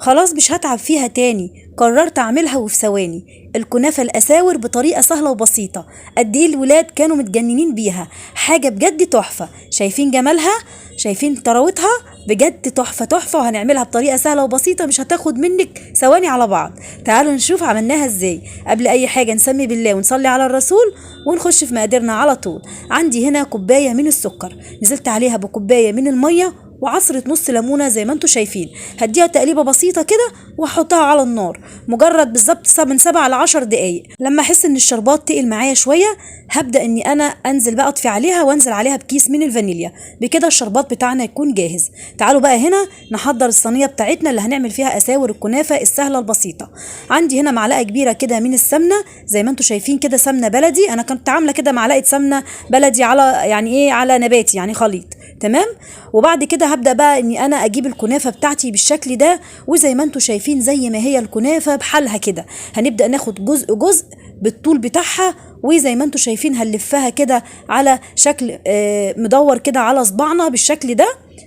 خلاص مش هتعب فيها تاني، قررت اعملها وفي ثواني. الكنافة الاساور بطريقة سهلة وبسيطة، قد ايه الولاد كانوا متجننين بيها، حاجة بجد تحفة. شايفين جمالها؟ شايفين طراوتها؟ بجد تحفة تحفة، وهنعملها بطريقة سهلة وبسيطة مش هتاخد منك ثواني على بعض. تعالوا نشوف عملناها ازاي. قبل اي حاجة نسمي بالله ونصلي على الرسول ونخش في مقاديرنا على طول. عندي هنا كوباية من السكر، نزلت عليها بكوباية من المية وعصرة نص ليمونه زي ما انتم شايفين. هديها تقليبه بسيطه كده واحطها على النار مجرد بالظبط من 7 ل 10 دقايق. لما احس ان الشربات تقل معايا شويه هبدا اني انا انزل بقى اطفي عليها وانزل عليها بكيس من الفانيليا. بكده الشربات بتاعنا يكون جاهز. تعالوا بقى هنا نحضر الصينيه بتاعتنا اللي هنعمل فيها اساور الكنافه السهله البسيطه. عندي هنا معلقه كبيره كده من السمنه زي ما انتم شايفين كده، سمنه بلدي. انا كنت عامله كده معلقه سمنه بلدي على يعني ايه، على نباتي يعني خليط. تمام. وبعد كده هبدا بقى اني انا اجيب الكنافه بتاعتي بالشكل ده، وزي ما انتم شايفين زي ما هي الكنافه بحالها كده. هنبدا ناخد جزء جزء بالطول بتاعها، وزي ما انتم شايفين هنلفها كده على شكل مدور كده على صباعنا بالشكل ده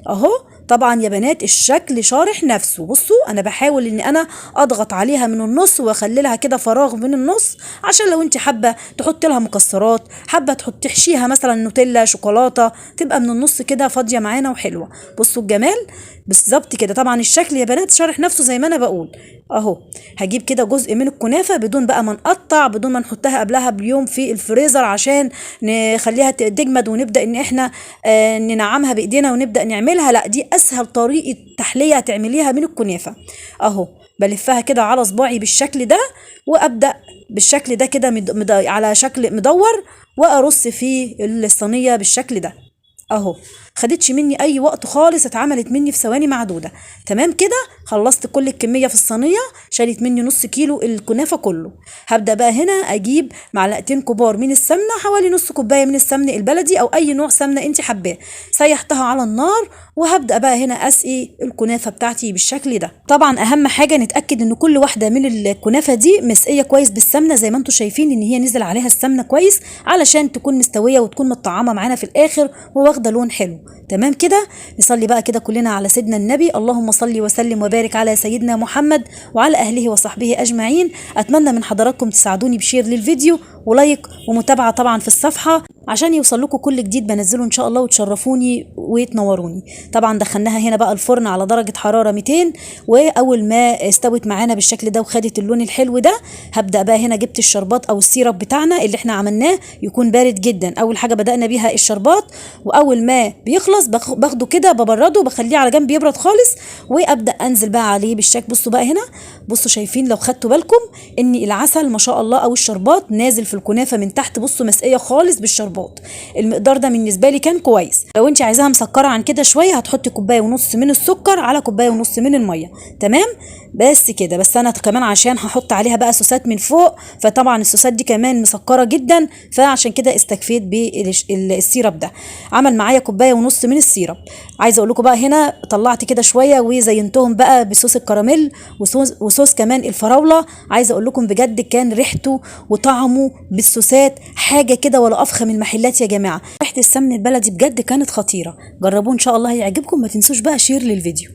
اهو. طبعا يا بنات الشكل شارح نفسه. بصوا انا بحاول ان انا اضغط عليها من النص واخلي لها كده فراغ من النص، عشان لو انت حابه تحطي لها مكسرات، حابه تحشيها مثلا نوتيلا شوكولاته، تبقى من النص كده فاضيه معانا وحلوه. بصوا الجمال بالظبط كده. طبعا الشكل يا بنات شارح نفسه زي ما انا بقول اهو. هجيب كده جزء من الكنافه بدون بقى ما نقطع، بدون ما نحطها قبلها بيوم في الفريزر عشان نخليها تجمد ونبدا ان احنا ننعمها بايدينا ونبدا نعملها. لا، دي اسهل طريقه تحليه هتعمليها من الكنافه اهو. بلفها كده على صباعي بالشكل ده، وابدا بالشكل ده كده على شكل مدور، وارص في الصينيه بالشكل ده اهو. خدتش مني اي وقت خالص، اتعملت مني في ثواني معدوده. تمام كده خلصت كل الكميه في الصينيه، شالت مني نص كيلو الكنافه كله. هبدا بقى هنا اجيب معلقتين كبار من السمنه، حوالي نص كوبايه من السمن البلدي او اي نوع سمنه انت حباه. سيحتها على النار، وهبدا بقى هنا اسقي الكنافه بتاعتي بالشكل ده. طبعا اهم حاجه نتاكد ان كل واحده من الكنافه دي مسقيه كويس بالسمنه، زي ما انتم شايفين ان هي نزل عليها السمنه كويس علشان تكون مستويه وتكون متطعمه معانا في الاخر وواخده لون حلو. تمام كده. نصلي بقى كده كلنا على سيدنا النبي. اللهم صل وسلم وبارك على سيدنا محمد وعلى اهله وصحبه اجمعين. اتمنى من حضراتكم تساعدوني بشير للفيديو ولايك ومتابعه طبعا في الصفحه عشان يوصل لكم كل جديد بنزله ان شاء الله، وتشرفوني وتنوروني. طبعا دخلناها هنا بقى الفرن على درجه حراره 200، واول ما استوت معانا بالشكل ده وخدت اللون الحلو ده هبدا بقى هنا جبت الشربات او السيرب بتاعنا اللي احنا عملناه يكون بارد جدا. اول حاجه بدانا بيها الشربات، واول ما بيخلص باخده كده ببرده بخليه على جنب يبرد خالص، وابدا انزل بقى عليه بالشكل. بصوا بقى هنا، بصوا شايفين لو خدتوا بالكم ان العسل ما شاء الله او الشربات نازل في الكنافه من تحت. بصوا مسقيه خالص بالشربات. المقدار ده بالنسبه لي كان كويس. لو انت عايزاها مسكره عن كده شويه هتحطي كوبايه ونص من السكر على كوبايه ونص من الميه. تمام بس كده. بس انا كمان عشان هحط عليها بقى سوسات من فوق، فطبعا السوسات دي كمان مسكره جدا، فعشان كده استكفيت بالسيرب ده. عمل معايا كوبايه ونص من السيرب. عايزه اقول لكم بقى هنا طلعت كده شويه وزينتهم بقى بصوص الكراميل وصوص كمان الفراوله. عايزه اقول لكم بجد كان ريحته وطعمه بالصوصات حاجه كده ولا افخم المحلات يا جماعه. ريحه السمن البلدي بجد كانت خطيره. جربوه ان شاء الله هيعجبكم. ما تنسوش بقى شير للفيديو.